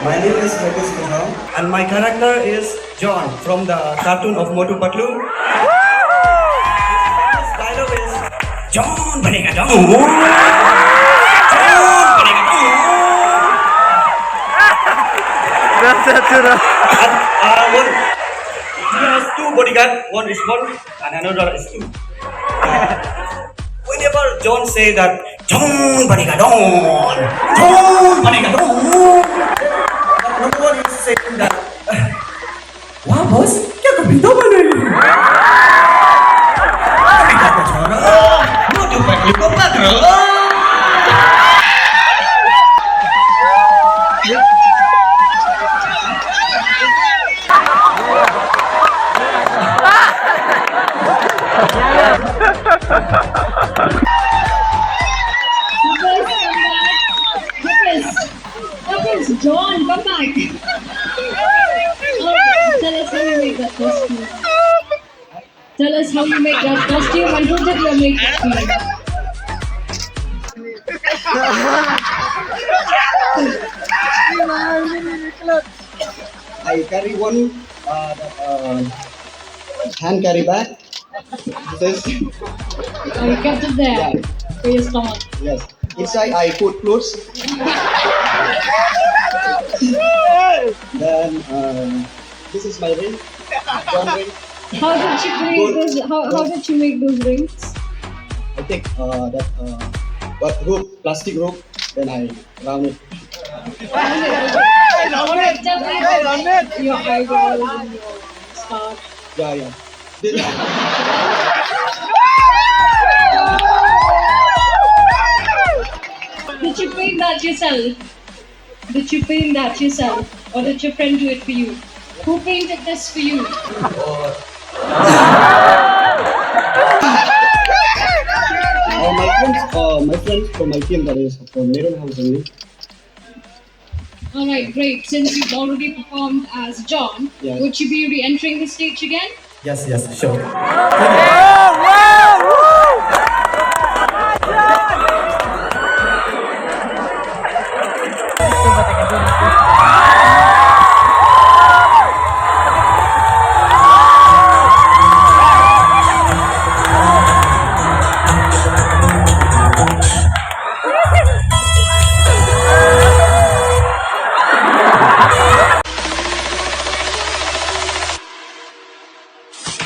My name is Hebis and my character is John from the cartoon of Motu Patlu. His dialogue is John Banega John. John Banega John. And he has two bodyguards. One is one and another is two. Whenever John say that John Banega John, John Banega John. No one is saying that. Wah bos, क्या कविता बने? कविता को छोड़ो, मोटू पतलू को पकड़ो. Hebis, John, come back. Tell us how you make that costume. Tell us how you make that costume and who did your makeup for you? I carry one hand carry bag. This Oh, you kept it there Yeah. for your stomach. yes. Inside I put clothes. Then this is my ring. One ring. How did you create those? How did you make those rings? I take that rope, plastic rope. Then I round it. Tell me your eyebrows and your scarf. Yeah. Did you paint that yourself? Did you paint that yourself? Or did your friend do it for you? Who painted this for you? My friends from my team, that is from Maroon House only. Alright, great. Since you've already performed as John, Yes. would you be re-entering the stage again? Yes, sure. Oh, wow!